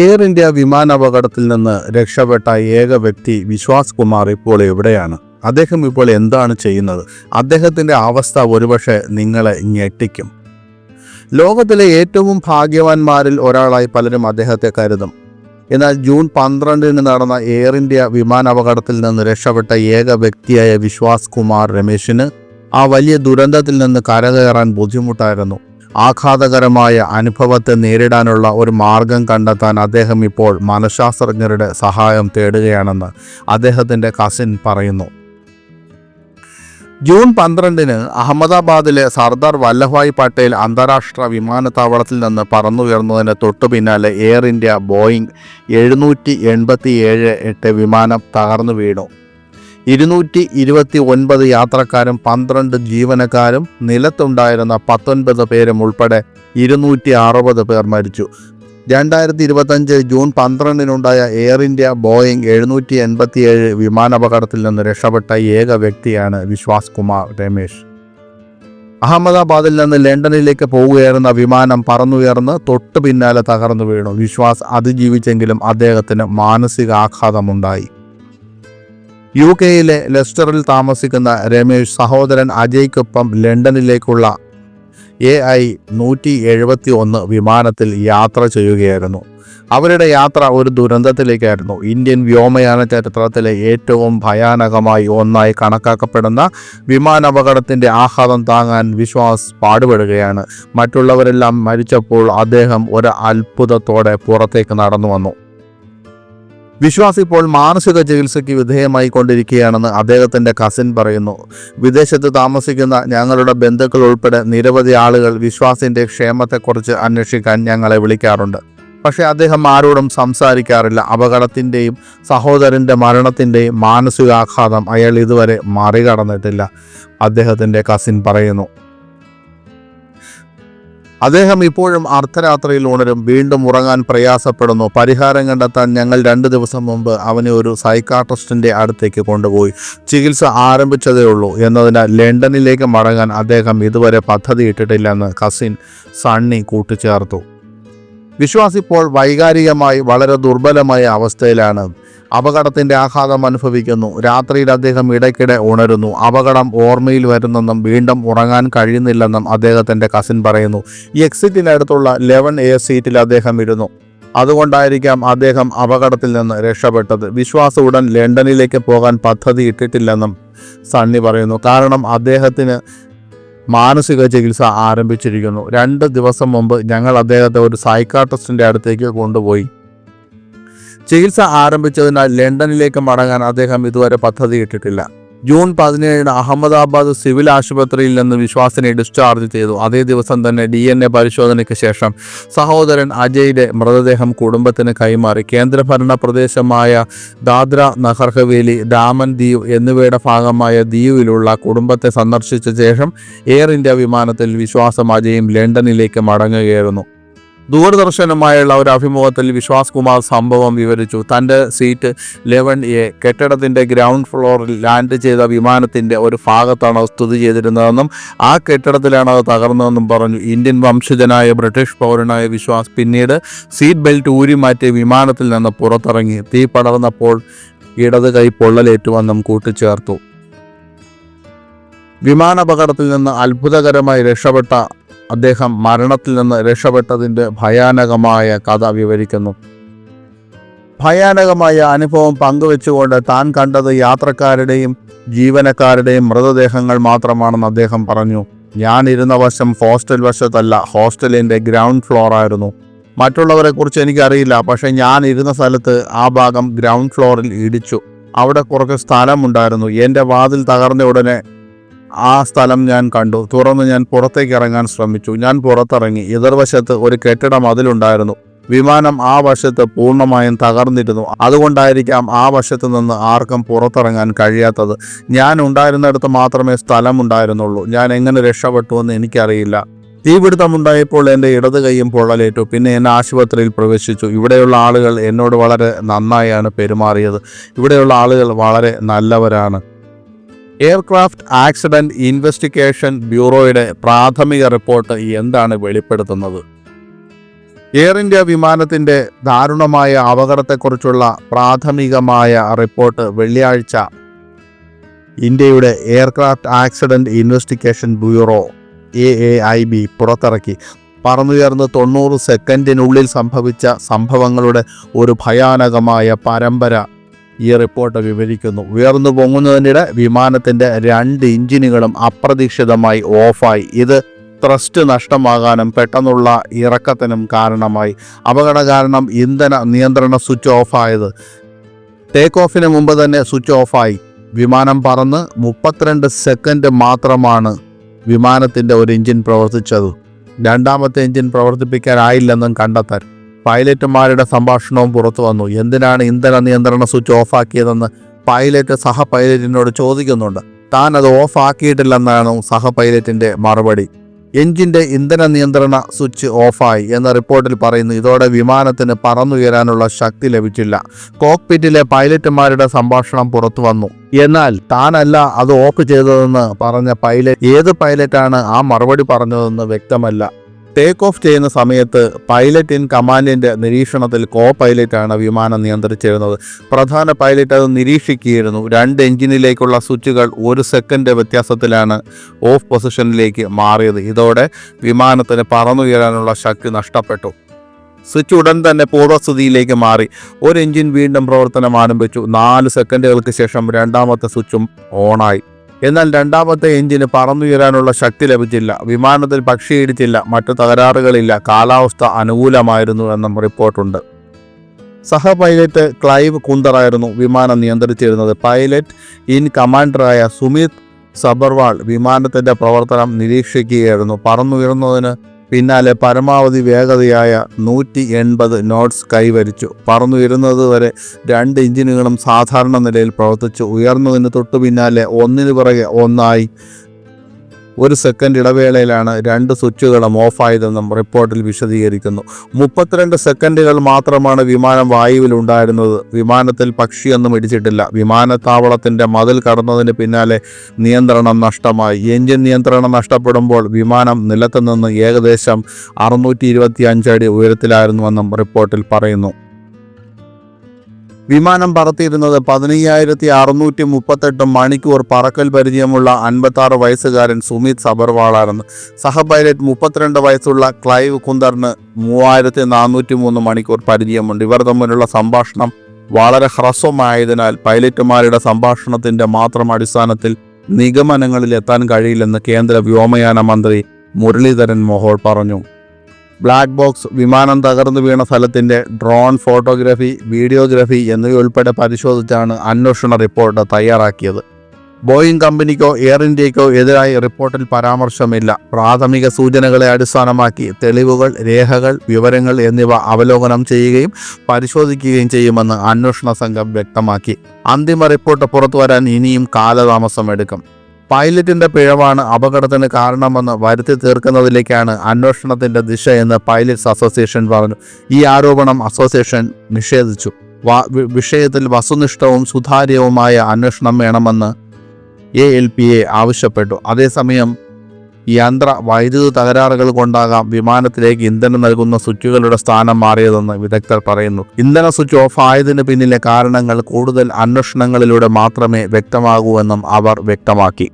Air India വിമാനാപകടത്തിൽ നിന്ന് രക്ഷപ്പെട്ട ഏക വ്യക്തി വിശ്വാസ് കുമാർ ഇപ്പോൾ എവിടെയാണ്? അദ്ദേഹം ഇപ്പോൾ എന്താണ് ചെയ്യുന്നത്? അദ്ദേഹത്തിൻ്റെ അവസ്ഥ ഒരുപക്ഷെ നിങ്ങളെ ഞെട്ടിക്കും. ലോകത്തിലെ ഏറ്റവും ഭാഗ്യവാന്മാരിൽ ഒരാളായി പലരും അദ്ദേഹത്തെ കരുതും. എന്നാൽ ജൂൺ 12 നടന്ന എയർ ഇന്ത്യ വിമാനാപകടത്തിൽ നിന്ന് രക്ഷപ്പെട്ട ഏക വ്യക്തിയായ വിശ്വാസ് കുമാർ രമേശിന് ആ വലിയ ദുരന്തത്തിൽ നിന്ന് കരകയറാൻ ബുദ്ധിമുട്ടായിരുന്നു. ആഘാതകരമായ അനുഭവത്തെ നേരിടാനുള്ള ഒരു മാർഗം കണ്ടെത്താൻ അദ്ദേഹം ഇപ്പോൾ മനഃശാസ്ത്രജ്ഞരുടെ സഹായം തേടുകയാണെന്ന് അദ്ദേഹത്തിൻ്റെ കസിൻ പറയുന്നു. ജൂൺ 12 അഹമ്മദാബാദിലെ സർദാർ വല്ലഭായ് പട്ടേൽ അന്താരാഷ്ട്ര വിമാനത്താവളത്തിൽ നിന്ന് പറന്നുയർന്നതിന് തൊട്ടു പിന്നാലെ എയർ ഇന്ത്യ ബോയിങ് 787-8 വിമാനം തകർന്നു വീണു. 229 യാത്രക്കാരും 12 ജീവനക്കാരും നിലത്തുണ്ടായിരുന്ന 19 പേരും ഉൾപ്പെടെ 260 പേർ മരിച്ചു. 2025 ജൂൺ 12 എയർ ഇന്ത്യ ബോയിങ് 787 വിമാനാപകടത്തിൽ നിന്ന് രക്ഷപ്പെട്ട ഏക വ്യക്തിയാണ് വിശ്വാസ് കുമാർ രമേശ്. അഹമ്മദാബാദിൽ നിന്ന് ലണ്ടനിലേക്ക് പോവുകയായിരുന്ന വിമാനം പറന്നുയർന്ന് തൊട്ടു പിന്നാലെ തകർന്നു വീണു. വിശ്വാസ് അതിജീവിച്ചെങ്കിലും അദ്ദേഹത്തിന് മാനസികാഘാതമുണ്ടായി. UK-യിലെ ലെസ്റ്ററിൽ താമസിക്കുന്ന രമേശ് സഹോദരൻ അജയ്ക്കൊപ്പം ലണ്ടനിലേക്കുള്ള AI-171 വിമാനത്തിൽ യാത്ര ചെയ്യുകയായിരുന്നു. അവരുടെ യാത്ര ഒരു ദുരന്തത്തിലേക്കായിരുന്നു. ഇന്ത്യൻ വ്യോമയാന ചരിത്രത്തിലെ ഏറ്റവും ഭയാനകമായി ഒന്നായി കണക്കാക്കപ്പെടുന്ന വിമാനാപകടത്തിൻ്റെ ആഘാതം താങ്ങാൻ വിശ്വാസ് പാടുപെടുകയാണ്. മറ്റുള്ളവരെല്ലാം മരിച്ചപ്പോൾ അദ്ദേഹം ഒരു അത്ഭുതത്തോടെ പുറത്തേക്ക് നടന്നു വന്നു. വിശ്വാസ് ഇപ്പോൾ മാനസിക ചികിത്സയ്ക്ക് വിധേയമായി കൊണ്ടിരിക്കുകയാണെന്ന് അദ്ദേഹത്തിൻ്റെ കസിൻ പറയുന്നു. വിദേശത്ത് താമസിക്കുന്ന ഞങ്ങളുടെ ബന്ധുക്കൾ ഉൾപ്പെടെ നിരവധി ആളുകൾ വിശ്വാസിൻ്റെ ക്ഷേമത്തെക്കുറിച്ച് അന്വേഷിക്കാൻ ഞങ്ങളെ വിളിക്കാറുണ്ട്. പക്ഷേ അദ്ദേഹം ആരോടും സംസാരിക്കാറില്ല. അപകടത്തിൻ്റെയും സഹോദരൻ്റെ മരണത്തിൻ്റെയും മാനസികാഘാതം അയാൾ ഇതുവരെ മറികടന്നിട്ടില്ല, അദ്ദേഹത്തിൻ്റെ കസിൻ പറയുന്നു. അദ്ദേഹം ഇപ്പോഴും അർദ്ധരാത്രിയിൽ ഉണരും, വീണ്ടും ഉറങ്ങാൻ പ്രയാസപ്പെടുന്നു. പരിഹാരം കണ്ടെത്താൻ ഞങ്ങൾ 2 ദിവസം മുമ്പ് അവനെ ഒരു സൈക്കാട്രിസ്റ്റിൻ്റെ അടുത്തേക്ക് കൊണ്ടുപോയി. ചികിത്സ ആരംഭിച്ചതേ ഉള്ളൂ എന്നതിനാൽ ലണ്ടനിലേക്ക് മടങ്ങാൻ അദ്ദേഹം ഇതുവരെ പദ്ധതിയിട്ടിട്ടില്ലെന്ന് കസിൻ സണ്ണി കൂട്ടിച്ചേർത്തു. വിശ്വാസ് ഇപ്പോൾ വൈകാരികമായി വളരെ ദുർബലമായ അവസ്ഥയിലാണ്. അപകടത്തിൻ്റെ ആഘാതം അനുഭവിക്കുന്നു. രാത്രിയിൽ അദ്ദേഹം ഇടയ്ക്കിടെ ഉണരുന്നു. അപകടം ഓർമ്മയിൽ വരുന്നെന്നും വീണ്ടും ഉറങ്ങാൻ കഴിയുന്നില്ലെന്നും അദ്ദേഹത്തിൻ്റെ കസിൻ പറയുന്നു. എക്സിറ്റിനടുത്തുള്ള 11A സീറ്റിൽ അദ്ദേഹം ഇരുന്നു. അതുകൊണ്ടായിരിക്കാം അദ്ദേഹം അപകടത്തിൽ നിന്ന് രക്ഷപ്പെട്ടത്. വിശ്വാസ് ഉടൻ ലണ്ടനിലേക്ക് പോകാൻ പദ്ധതി ഇട്ടിട്ടില്ലെന്നും സണ്ണി പറയുന്നു. കാരണം അദ്ദേഹത്തിന് മാനസിക ചികിത്സ ആരംഭിച്ചിരിക്കുന്നു. 2 ദിവസം മുമ്പ് ഞങ്ങൾ അദ്ദേഹത്തെ ഒരു സൈക്കാട്രിസ്റ്റിൻ്റെ അടുത്തേക്ക് കൊണ്ടുപോയി. ചികിത്സ ആരംഭിച്ചതിനാൽ ലണ്ടനിലേക്ക് മടങ്ങാൻ അദ്ദേഹം ഇതുവരെ പദ്ധതിയിട്ടിട്ടില്ല. ജൂൺ 17 അഹമ്മദാബാദ് സിവിൽ ആശുപത്രിയിൽ നിന്ന് വിശ്വാസിനെ ഡിസ്ചാർജ് ചെയ്തു. അതേ ദിവസം തന്നെ DNA പരിശോധനയ്ക്ക് ശേഷം സഹോദരൻ അജയുടെ മൃതദേഹം കുടുംബത്തിന് കൈമാറി. കേന്ദ്രഭരണ പ്രദേശമായ ദാദ്ര നഗർ ഹവേലി, ദാമൻ ദീവ് എന്നിവയുടെ ഭാഗമായ ദീവിലുള്ള കുടുംബത്തെ സന്ദർശിച്ച ശേഷം എയർ ഇന്ത്യ വിമാനത്തിൽ വിശ്വാസും അജയും ലണ്ടനിലേക്ക് മടങ്ങുകയായിരുന്നു. ദൂരദർശനുമായുള്ള ഒരു അഭിമുഖത്തിൽ വിശ്വാസ് കുമാർ സംഭവം വിവരിച്ചു. തൻ്റെ സീറ്റ് 11A കെട്ടിടത്തിൻ്റെ ഗ്രൗണ്ട് ഫ്ലോറിൽ ലാൻഡ് ചെയ്ത വിമാനത്തിൻ്റെ ഒരു ഭാഗത്താണ് സ്ഥിതി ചെയ്തിരുന്നതെന്നും ആ കെട്ടിടത്തിലാണ് അത് തകർന്നതെന്നും പറഞ്ഞു. ഇന്ത്യൻ വംശജനായ ബ്രിട്ടീഷ് പൗരനായ വിശ്വാസ് പിന്നീട് സീറ്റ് ബെൽറ്റ് ഊരി മാറ്റി വിമാനത്തിൽ നിന്ന് പുറത്തിറങ്ങി. തീ പടർന്നപ്പോൾ ഇടത് കൈ പൊള്ളലേറ്റുവെന്നും കൂട്ടിച്ചേർത്തു. വിമാനാപകടത്തിൽ നിന്ന് അത്ഭുതകരമായി രക്ഷപ്പെട്ട അദ്ദേഹം മരണത്തിൽ നിന്ന് രക്ഷപ്പെട്ടതിൻ്റെ ഭയാനകമായ കഥ വിവരിക്കുന്നു. ഭയാനകമായ അനുഭവം പങ്കുവെച്ചുകൊണ്ട് താൻ കണ്ടത് യാത്രക്കാരുടെയും ജീവനക്കാരുടെയും മൃതദേഹങ്ങൾ മാത്രമാണെന്ന് അദ്ദേഹം പറഞ്ഞു. ഞാൻ ഇരുന്ന വശം ഹോസ്റ്റൽ വശത്തല്ല, ഹോസ്റ്റലിൻ്റെ ഗ്രൗണ്ട് ഫ്ലോർ ആയിരുന്നു. മറ്റുള്ളവരെക്കുറിച്ച് എനിക്കറിയില്ല, പക്ഷേ ഞാൻ ഇരുന്ന സ്ഥലത്ത് ആ ഭാഗം ഗ്രൗണ്ട് ഫ്ലോറിൽ ഇടിച്ചു. അവിടെ കുറച്ച് സ്ഥലമുണ്ടായിരുന്നു. എൻ്റെ വാതിൽ തകർന്ന ഉടനെ ആ സ്ഥലം ഞാൻ കണ്ടു. തുറന്ന് ഞാൻ പുറത്തേക്ക് ഇറങ്ങാൻ ശ്രമിച്ചു. ഞാൻ പുറത്തിറങ്ങി. എതിർവശത്ത് ഒരു കെട്ടിട മതിലുണ്ടായിരുന്നു. വിമാനം ആ വശത്ത് പൂർണ്ണമായും തകർന്നിരുന്നു. അതുകൊണ്ടായിരിക്കാം ആ വശത്ത് നിന്ന് ആർക്കും പുറത്തിറങ്ങാൻ കഴിയാത്തത്. ഞാൻ ഉണ്ടായിരുന്നിടത്ത് മാത്രമേ സ്ഥലമുണ്ടായിരുന്നുള്ളൂ. ഞാൻ എങ്ങനെ രക്ഷപ്പെട്ടുവെന്ന് എനിക്കറിയില്ല. തീപിടുത്തമുണ്ടായപ്പോൾ എൻ്റെ ഇടത് കൈയും പൊള്ളലേറ്റു. പിന്നെ എന്നെ ആശുപത്രിയിൽ പ്രവേശിച്ചു. ഇവിടെയുള്ള ആളുകൾ എന്നോട് വളരെ നന്നായാണ് പെരുമാറിയത്. ഇവിടെയുള്ള ആളുകൾ വളരെ നല്ലവരാണ്. എയർക്രാഫ്റ്റ് ആക്സിഡൻറ്റ് ഇൻവെസ്റ്റിഗേഷൻ ബ്യൂറോയുടെ പ്രാഥമിക റിപ്പോർട്ട് എന്താണ് വെളിപ്പെടുത്തുന്നത്? എയർ ഇന്ത്യ വിമാനത്തിന്റെ ദാരുണമായ അപകടത്തെക്കുറിച്ചുള്ള പ്രാഥമികമായ റിപ്പോർട്ട് വെള്ളിയാഴ്ച ഇന്ത്യയുടെ aircraft accident investigation bureau AAIB പുറത്തിറക്കി. പറന്നുയർന്ന് 90 സെക്കൻഡിനുള്ളിൽ സംഭവിച്ച സംഭവങ്ങളുടെ ഒരു ഭയാനകമായ പരമ്പര ഈ റിപ്പോർട്ട് വിവരിക്കുന്നു. ഉയർന്നു പൊങ്ങുന്നതിനിടെ വിമാനത്തിന്റെ 2 എഞ്ചിനുകളും അപ്രതീക്ഷിതമായി ഓഫായി. ഇത് ത്രസ്റ്റ് നഷ്ടമാകാനും പെട്ടെന്നുള്ള ഇറക്കത്തിനും കാരണമായി. അപകട കാരണം ഇന്ധന നിയന്ത്രണ സ്വിച്ച് ഓഫായത്. ടേക്ക് ഓഫിന് മുമ്പ് തന്നെ സ്വിച്ച് ഓഫായി. വിമാനം പറന്ന് 32 സെക്കൻഡ് മാത്രമാണ് വിമാനത്തിൻ്റെ ഒരു എഞ്ചിൻ പ്രവർത്തിച്ചത്. രണ്ടാമത്തെ എഞ്ചിൻ പ്രവർത്തിപ്പിക്കാനായില്ലെന്നും കണ്ടെത്താൻ പൈലറ്റുമാരുടെ സംഭാഷണവും പുറത്തു വന്നു. എന്തിനാണ് ഇന്ധന നിയന്ത്രണ സ്വിച്ച് ഓഫാക്കിയതെന്ന് പൈലറ്റ് സഹ പൈലറ്റിനോട് ചോദിക്കുന്നുണ്ട്. താൻ അത് ഓഫാക്കിയിട്ടില്ലെന്നാണ് സഹ പൈലറ്റിൻ്റെ മറുപടി. എഞ്ചിൻ്റെ ഇന്ധന നിയന്ത്രണ സ്വിച്ച് ഓഫായി എന്ന റിപ്പോർട്ടിൽ പറയുന്നു. ഇതോടെ വിമാനത്തിന് പറന്നുയരാനുള്ള ശക്തി ലഭിച്ചില്ല. കോക്പിറ്റിലെ പൈലറ്റുമാരുടെ സംഭാഷണം പുറത്തു വന്നു. എന്നാൽ താനല്ല അത് ഓഫ് ചെയ്തതെന്ന് പറഞ്ഞ പൈലറ്റ് ഏത് പൈലറ്റാണ് ആ മറുപടി പറഞ്ഞതെന്ന് വ്യക്തമല്ല. ടേക്ക് ഓഫ് ചെയ്യുന്ന സമയത്ത് പൈലറ്റ് ഇൻ കമാൻഡിൻ്റെ നിരീക്ഷണത്തിൽ കോ പൈലറ്റാണ് വിമാനം നിയന്ത്രിച്ചിരുന്നത്. പ്രധാന പൈലറ്റ് അത് നിരീക്ഷിക്കുകയായിരുന്നു. 2 എഞ്ചിനിലേക്കുള്ള സ്വിച്ചുകൾ 1 സെക്കൻഡ് വ്യത്യാസത്തിലാണ് ഓഫ് പൊസിഷനിലേക്ക് മാറിയത്. ഇതോടെ വിമാനത്തിന് പറന്നുയരാനുള്ള ശക്തി നഷ്ടപ്പെട്ടു. സ്വിച്ച് ഉടൻ തന്നെ പൂർവ്വസ്ഥിതിയിലേക്ക് മാറി. ഒരു എഞ്ചിൻ വീണ്ടും പ്രവർത്തനം ആരംഭിച്ചു. 4 സെക്കൻഡുകൾക്ക് ശേഷം രണ്ടാമത്തെ സ്വിച്ചും ഓണായി. എന്നാൽ രണ്ടാമത്തെ എഞ്ചിന് പറന്നുയരാനുള്ള ശക്തി ലഭിച്ചില്ല. വിമാനത്തിൽ പക്ഷിയിടിച്ചില്ല. മറ്റു തകരാറുകളില്ല. കാലാവസ്ഥ അനുകൂലമായിരുന്നു എന്നും റിപ്പോർട്ടുണ്ട്. സഹ പൈലറ്റ് ക്ലൈവ് കുന്ദറായിരുന്നു വിമാനം നിയന്ത്രിച്ചിരുന്നത്. പൈലറ്റ് ഇൻ കമാൻഡറായ സുമിത് സബർവാൾ വിമാനത്തിൻ്റെ പ്രവർത്തനം നിരീക്ഷിക്കുകയായിരുന്നു. പറന്നുയർന്നതിന് പിന്നാലെ പരമാവധി വേഗതയായ 180 നോട്ട്സ് കൈവരിച്ചു. പറന്നുയരുന്നത് വരെ 2 എഞ്ചിനുകളും സാധാരണ നിലയിൽ പ്രവർത്തിച്ചു. ഉയർന്നതിന് തൊട്ടു പിന്നാലെ ഒന്നിനു പിറകെ ഒന്നായി 1 സെക്കൻഡ് ഇടവേളയിലാണ് 2 സ്വിച്ചുകളും ഓഫായതെന്നും റിപ്പോർട്ടിൽ വിശദീകരിക്കുന്നു. 32 സെക്കൻഡുകൾ മാത്രമാണ് വിമാനം വായുവിലുണ്ടായിരുന്നത്. വിമാനത്തിൽ പക്ഷിയൊന്നും ഇടിച്ചിട്ടില്ല. വിമാനത്താവളത്തിൻ്റെ മതിൽ കടന്നതിന് പിന്നാലെ നിയന്ത്രണം നഷ്ടമായി. എഞ്ചിൻ നിയന്ത്രണം നഷ്ടപ്പെടുമ്പോൾ വിമാനം നിലത്ത് നിന്ന് ഏകദേശം 625 അടി ഉയരത്തിലായിരുന്നുവെന്നും റിപ്പോർട്ടിൽ പറയുന്നു. വിമാനം പറത്തിയിരുന്നത് 15,638 മണിക്കൂർ പറക്കൽ പരിചയമുള്ള 56 വയസ്സുകാരൻ സുമിത് സബർവാളായിരുന്നു. സഹ പൈലറ്റ് 32 വയസ്സുള്ള ക്ലൈവ് കുന്ദറിന് 3,403 മണിക്കൂർ പരിചയമുണ്ട്. ഇവർ തമ്മിലുള്ള സംഭാഷണം വളരെ ഹ്രസ്വമായതിനാൽ പൈലറ്റുമാരുടെ സംഭാഷണത്തിൻ്റെ മാത്രം അടിസ്ഥാനത്തിൽ നിഗമനങ്ങളിൽ എത്താൻ കഴിയില്ലെന്ന് കേന്ദ്ര വ്യോമയാന മന്ത്രി മുരളീധരൻ മോഹോൾ പറഞ്ഞു. ബ്ലാക്ക് ബോക്സ്, വിമാനം തകർന്നു വീണ സ്ഥലത്തിൻ്റെ ഡ്രോൺ ഫോട്ടോഗ്രാഫി, വീഡിയോഗ്രാഫി എന്നിവയുൾപ്പെടെ പരിശോധിച്ചാണ് അന്വേഷണ റിപ്പോർട്ട് തയ്യാറാക്കിയത്. ബോയിങ് കമ്പനിക്കോ എയർ ഇന്ത്യക്കോ എതിരായി റിപ്പോർട്ടിൽ പരാമർശമില്ല. പ്രാഥമിക സൂചനകളെ അടിസ്ഥാനമാക്കി തെളിവുകൾ, രേഖകൾ, വിവരങ്ങൾ എന്നിവ അവലോകനം ചെയ്യുകയും പരിശോധിക്കുകയും ചെയ്യുമെന്ന് അന്വേഷണ സംഘം വ്യക്തമാക്കി. അന്തിമ റിപ്പോർട്ട് പുറത്തുവരാൻ ഇനിയും കാലതാമസമെടുക്കും. പൈലറ്റിൻ്റെ പിഴവാണ് അപകടത്തിന് കാരണമെന്ന് വരുത്തി തീർക്കുന്നതിലേക്കാണ് അന്വേഷണത്തിൻ്റെ ദിശ എന്ന് പൈലറ്റ്സ് അസോസിയേഷൻ പറഞ്ഞു. ഈ ആരോപണം അസോസിയേഷൻ നിഷേധിച്ചു. വിഷയത്തിൽ വസ്തുനിഷ്ഠവും സുതാര്യവുമായ അന്വേഷണം വേണമെന്ന് ALPA ആവശ്യപ്പെട്ടു. അതേസമയം വൈദ്യുത തകരാറുകൾ കൊണ്ടാകാം വിമാനത്തിലേക്ക് ഇന്ധനം നൽകുന്ന സ്വിച്ചുകളുടെ സ്ഥാനം മാറിയതെന്ന് വിദഗ്ധർ പറയുന്നു. ഇന്ധന സ്വിച്ച് ഓഫ് ആയതിന് പിന്നിലെ കാരണങ്ങൾ കൂടുതൽ അന്വേഷണങ്ങളിലൂടെ മാത്രമേ വ്യക്തമാകൂ എന്നും അവർ വ്യക്തമാക്കി.